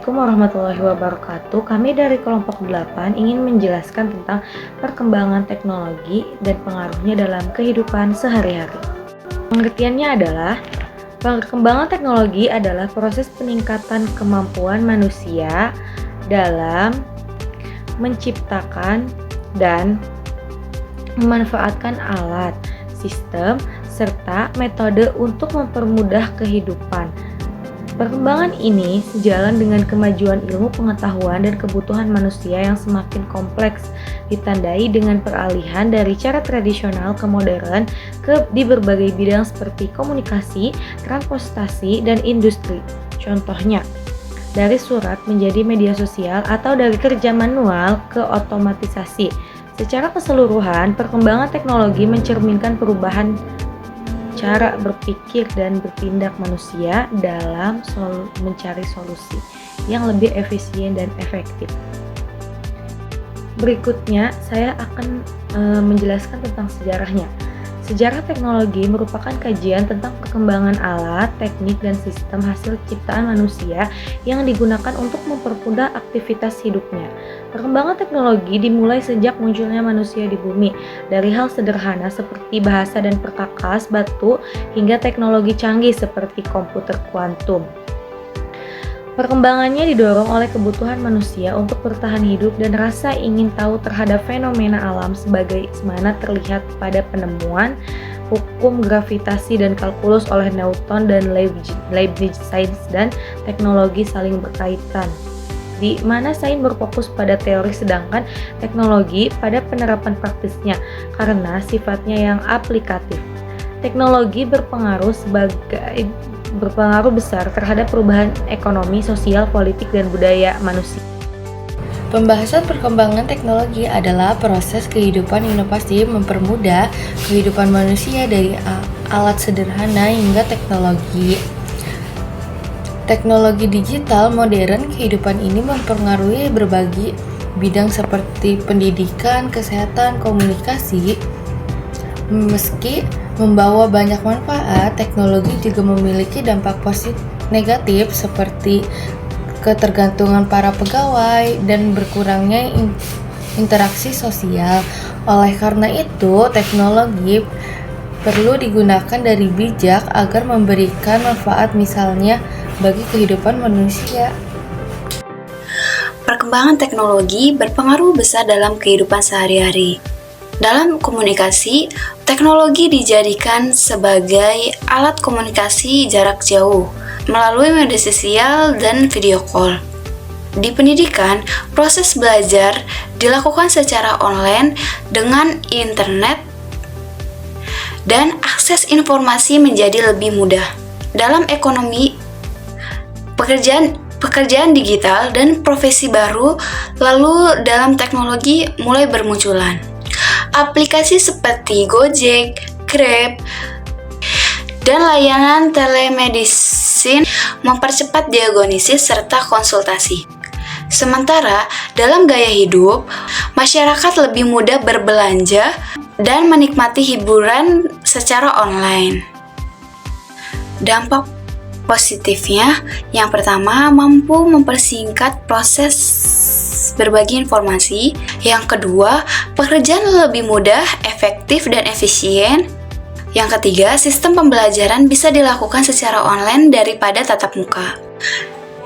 Assalamualaikum warahmatullahi wabarakatuh. Kami dari kelompok 8 ingin menjelaskan tentang perkembangan teknologi dan pengaruhnya dalam kehidupan sehari-hari. Pengertiannya adalah, perkembangan teknologi adalah proses peningkatan kemampuan manusia dalam menciptakan dan memanfaatkan alat, sistem, serta metode untuk mempermudah kehidupan. Perkembangan ini sejalan dengan kemajuan ilmu pengetahuan dan kebutuhan manusia yang semakin kompleks, ditandai dengan peralihan dari cara tradisional ke modern di berbagai bidang seperti komunikasi, transportasi, dan industri. Contohnya, dari surat menjadi media sosial atau dari kerja manual ke otomatisasi. Secara keseluruhan, perkembangan teknologi mencerminkan perubahan cara berpikir dan bertindak manusia dalam mencari solusi yang lebih efisien dan efektif. Berikutnya, saya akan menjelaskan tentang sejarahnya. Sejarah teknologi merupakan kajian tentang perkembangan alat, teknik, dan sistem hasil ciptaan manusia yang digunakan untuk mempermudah aktivitas hidupnya. Perkembangan teknologi dimulai sejak munculnya manusia di bumi, dari hal sederhana seperti bahasa dan perkakas batu hingga teknologi canggih seperti komputer kuantum. Perkembangannya didorong oleh kebutuhan manusia untuk bertahan hidup dan rasa ingin tahu terhadap fenomena alam sebagaimana terlihat pada penemuan hukum gravitasi dan kalkulus oleh Newton dan Leibniz. Sains dan teknologi saling berkaitan, di mana sains berfokus pada teori sedangkan teknologi pada penerapan praktisnya karena sifatnya yang aplikatif. Teknologi berpengaruh besar terhadap perubahan ekonomi, sosial, politik, dan budaya manusia. Pembahasan perkembangan teknologi adalah proses kehidupan inovasi mempermudah kehidupan manusia dari alat sederhana hingga teknologi. Teknologi digital modern kehidupan ini mempengaruhi berbagai bidang seperti pendidikan, kesehatan, komunikasi. Meski membawa banyak manfaat, teknologi juga memiliki dampak positif negatif seperti ketergantungan para pegawai dan berkurangnya interaksi sosial. Oleh karena itu, teknologi perlu digunakan dari bijak agar memberikan manfaat misalnya bagi kehidupan manusia. Perkembangan teknologi berpengaruh besar dalam kehidupan sehari-hari. Dalam komunikasi, teknologi dijadikan sebagai alat komunikasi jarak jauh melalui media sosial dan video call. Di pendidikan, proses belajar dilakukan secara online dengan internet dan akses informasi menjadi lebih mudah. Dalam ekonomi, pekerjaan digital dan profesi baru lalu dalam teknologi mulai bermunculan. Aplikasi seperti Gojek, Grab, dan layanan telemedicine mempercepat diagnosis serta konsultasi. Sementara dalam gaya hidup, masyarakat lebih mudah berbelanja dan menikmati hiburan secara online. Dampak positifnya, yang pertama, mampu mempersingkat proses berbagi informasi. Yang kedua, pekerjaan lebih mudah, efektif, dan efisien. Yang ketiga, sistem pembelajaran bisa dilakukan secara online daripada tatap muka.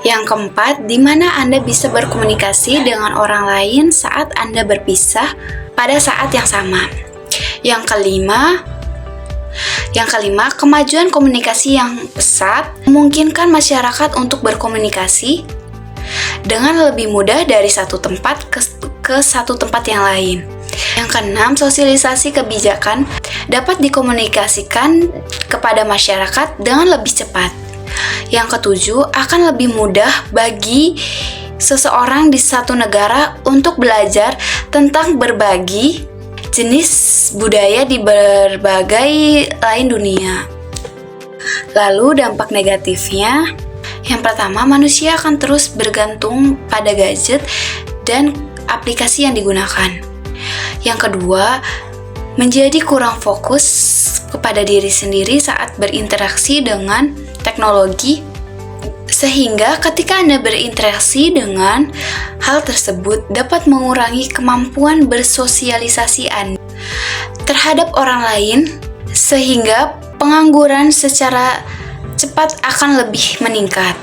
Yang keempat, di mana Anda bisa berkomunikasi dengan orang lain saat Anda berpisah pada saat yang sama. Yang kelima, kemajuan komunikasi yang pesat memungkinkan masyarakat untuk berkomunikasi dengan lebih mudah dari satu tempat ke satu tempat yang lain. Yang keenam, sosialisasi kebijakan dapat dikomunikasikan kepada masyarakat dengan lebih cepat. Yang ketujuh, akan lebih mudah bagi seseorang di satu negara untuk belajar tentang berbagi jenis budaya di berbagai lain dunia. Lalu dampak negatifnya, yang pertama, manusia akan terus bergantung pada gadget dan aplikasi yang digunakan. Yang kedua, menjadi kurang fokus kepada diri sendiri saat berinteraksi dengan teknologi Sehingga ketika Anda berinteraksi dengan hal tersebut dapat mengurangi kemampuan bersosialisasi Anda terhadap orang lain, sehingga pengangguran secara cepat akan lebih meningkat.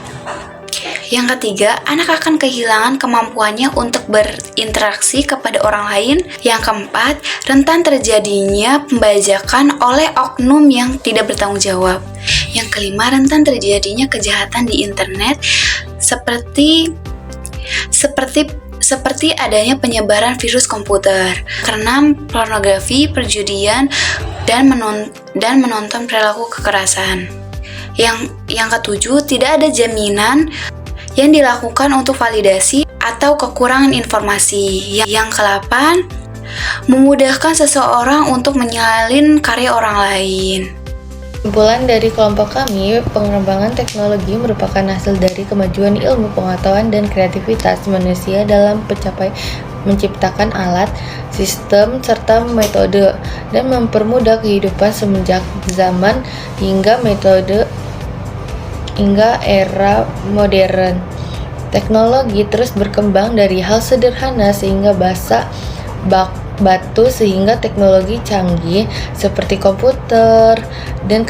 Yang ketiga, anak akan kehilangan kemampuannya untuk berinteraksi kepada orang lain. Yang keempat, rentan terjadinya pembajakan oleh oknum yang tidak bertanggung jawab. Yang kelima, rentan terjadinya kejahatan di internet seperti adanya penyebaran virus komputer. Keenam, pornografi, perjudian, dan menonton perilaku kekerasan. Yang ketujuh, tidak ada jaminan yang dilakukan untuk validasi atau kekurangan informasi. Yang ke-8, memudahkan seseorang untuk menyalin karya orang lain. Kesimpulan dari kelompok kami, pengembangan teknologi merupakan hasil dari kemajuan ilmu pengetahuan dan kreativitas manusia dalam menciptakan alat, sistem, serta metode, dan mempermudah kehidupan semenjak zaman hingga era modern. Teknologi terus berkembang dari hal sederhana sehingga batu sehingga teknologi canggih seperti komputer dan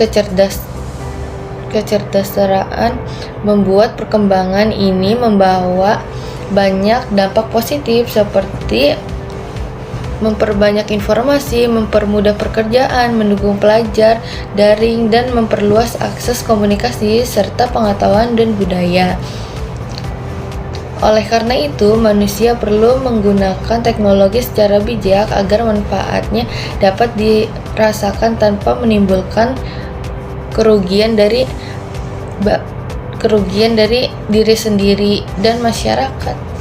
kecerdasan membuat perkembangan ini membawa banyak dampak positif seperti memperbanyak informasi, mempermudah pekerjaan, mendukung pelajar daring, dan memperluas akses komunikasi serta pengetahuan dan budaya. Oleh karena itu, manusia perlu menggunakan teknologi secara bijak agar manfaatnya dapat dirasakan tanpa menimbulkan kerugian dari diri sendiri dan masyarakat.